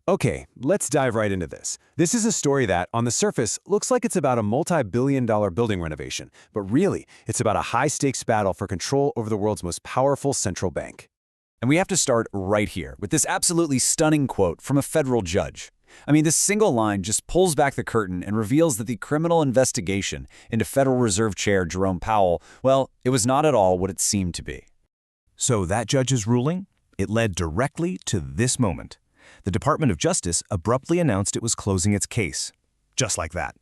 Okay, let's dive right into this. This is a story that, on the surface, looks like it's about a multi-billion-dollar building renovation, but really, it's about a high-stakes battle for control over the world's most powerful central bank. And we have to start right here with this absolutely stunning quote from a federal judge. I mean, this single line just pulls back the curtain and reveals that the criminal investigation into Federal Reserve Chair Jerome Powell, well, it was not at all what it seemed to be. So that judge's ruling? It led directly to this moment. The Department of Justice abruptly announced it was closing its case. Just like that.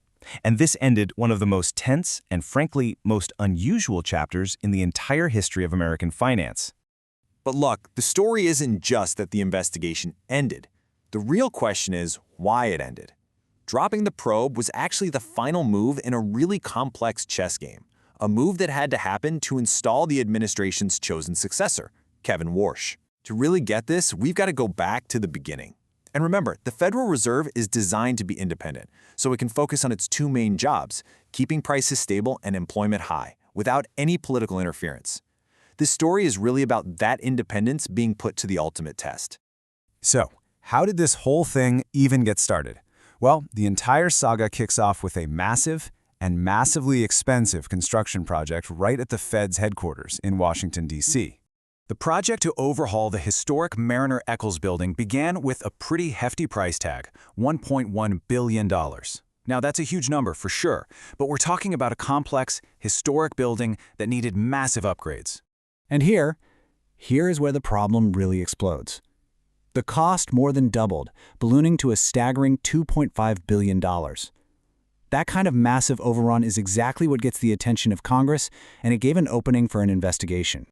And this ended one of the most tense and, frankly, most unusual chapters in the entire history of American finance. But look, the story isn't just that the investigation ended. The real question is why it ended. Dropping the probe was actually the final move in a really complex chess game, a move that had to happen to install the administration's chosen successor, Kevin Warsh. To really get this, we've got to go back to the beginning. And remember, the Federal Reserve is designed to be independent, so it can focus on its two main jobs, keeping prices stable and employment high, without any political interference. This story is really about that independence being put to the ultimate test. So, how did this whole thing even get started? Well, the entire saga kicks off with a massive and massively expensive construction project right at the Fed's headquarters in Washington, D.C. The project to overhaul the historic Mariner Eccles building began with a pretty hefty price tag, $1.1 billion. Now, that's a huge number for sure, but we're talking about a complex, historic building that needed massive upgrades. And here is where the problem really explodes. The cost more than doubled, ballooning to a staggering $2.5 billion. That kind of massive overrun is exactly what gets the attention of Congress, and it gave an opening for an investigation.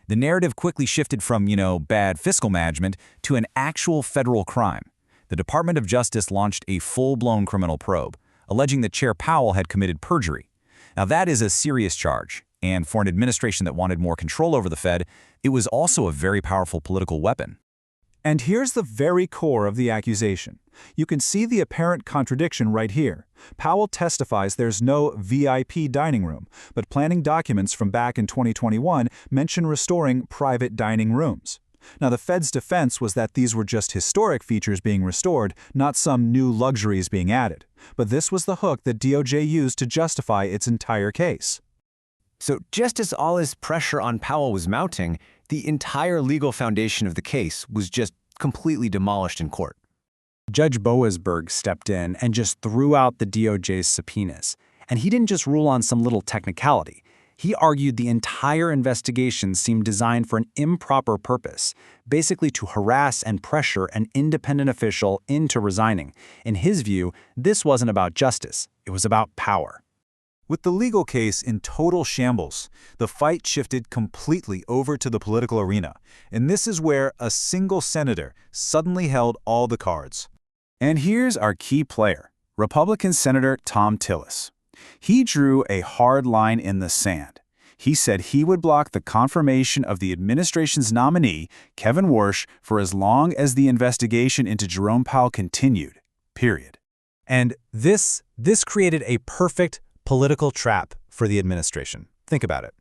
The narrative quickly shifted from, bad fiscal management to an actual federal crime. The Department of Justice launched a full-blown criminal probe, alleging that Chair Powell had committed perjury. Now, that is a serious charge, and for an administration that wanted more control over the Fed, it was also a very powerful political weapon. And here's the very core of the accusation. You can see the apparent contradiction right here. Powell testifies there's no VIP dining room, but planning documents from back in 2021 mention restoring private dining rooms. Now, the Fed's defense was that these were just historic features being restored, not some new luxuries being added. But this was the hook that DOJ used to justify its entire case. So just as all this pressure on Powell was mounting, the entire legal foundation of the case was just completely demolished in court. Judge Boasberg stepped in and just threw out the DOJ's subpoenas. And he didn't just rule on some little technicality. He argued the entire investigation seemed designed for an improper purpose, basically to harass and pressure an independent official into resigning. In his view, this wasn't about justice, it was about power. With the legal case in total shambles, the fight shifted completely over to the political arena, and this is where a single senator suddenly held all the cards. And here's our key player, Republican Senator Thom Tillis. He drew a hard line in the sand. He said he would block the confirmation of the administration's nominee, Kevin Warsh, for as long as the investigation into Jerome Powell continued, period. And this created a perfect political trap for the administration. Think about it.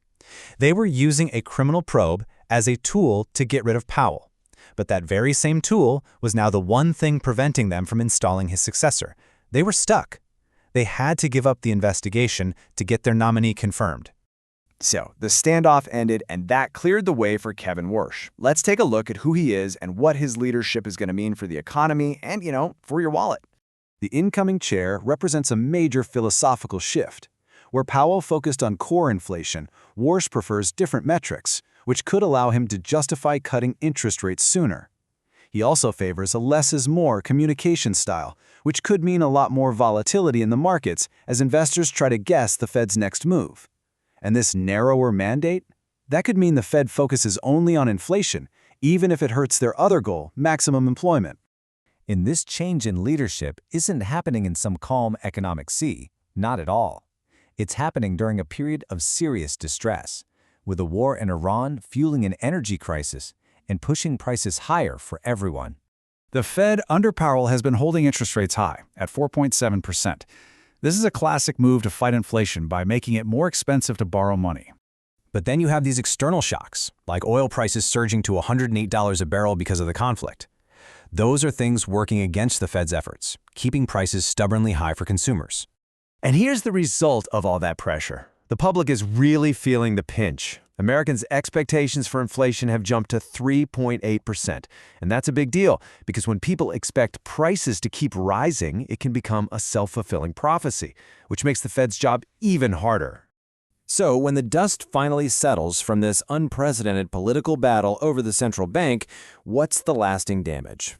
They were using a criminal probe as a tool to get rid of Powell. But that very same tool was now the one thing preventing them from installing his successor. They were stuck. They had to give up the investigation to get their nominee confirmed. So, the standoff ended, and that cleared the way for Kevin Warsh. Let's take a look at who he is and what his leadership is going to mean for the economy and, for your wallet. The incoming chair represents a major philosophical shift. Where Powell focused on core inflation, Warsh prefers different metrics, which could allow him to justify cutting interest rates sooner. He also favors a less is more communication style, which could mean a lot more volatility in the markets as investors try to guess the Fed's next move. And this narrower mandate? That could mean the Fed focuses only on inflation, even if it hurts their other goal, maximum employment. And this change in leadership isn't happening in some calm economic sea, not at all. It's happening during a period of serious distress, with the war in Iran fueling an energy crisis and pushing prices higher for everyone. The Fed under Powell has been holding interest rates high at 4.7%. This is a classic move to fight inflation by making it more expensive to borrow money. But then you have these external shocks, like oil prices surging to $108 a barrel because of the conflict. Those are things working against the Fed's efforts, keeping prices stubbornly high for consumers. And here's the result of all that pressure. The public is really feeling the pinch. Americans' expectations for inflation have jumped to 3.8%. And that's a big deal, because when people expect prices to keep rising, it can become a self-fulfilling prophecy, which makes the Fed's job even harder. So, when the dust finally settles from this unprecedented political battle over the central bank, what's the lasting damage?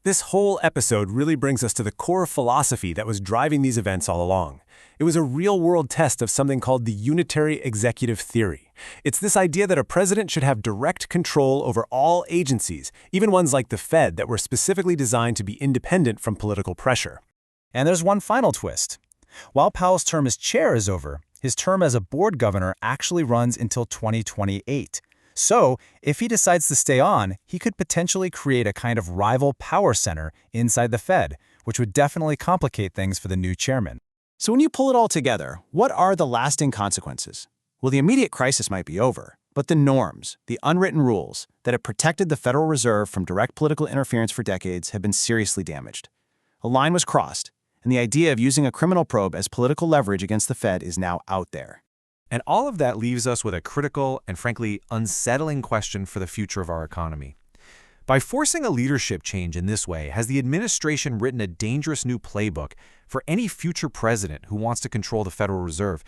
This whole episode really brings us to the core philosophy that was driving these events all along. It was a real-world test of something called the unitary executive theory. It's this idea that a president should have direct control over all agencies, even ones like the Fed that were specifically designed to be independent from political pressure. And there's one final twist. While Powell's term as chair is over, his term as a board governor actually runs until 2028. So, if he decides to stay on, he could potentially create a kind of rival power center inside the Fed, which would definitely complicate things for the new chairman. So when you pull it all together, what are the lasting consequences? Well, the immediate crisis might be over, but the norms, the unwritten rules that have protected the Federal Reserve from direct political interference for decades have been seriously damaged. A line was crossed, and the idea of using a criminal probe as political leverage against the Fed is now out there. And all of that leaves us with a critical and frankly unsettling question for the future of our economy. By forcing a leadership change in this way, has the administration written a dangerous new playbook for any future president who wants to control the Federal Reserve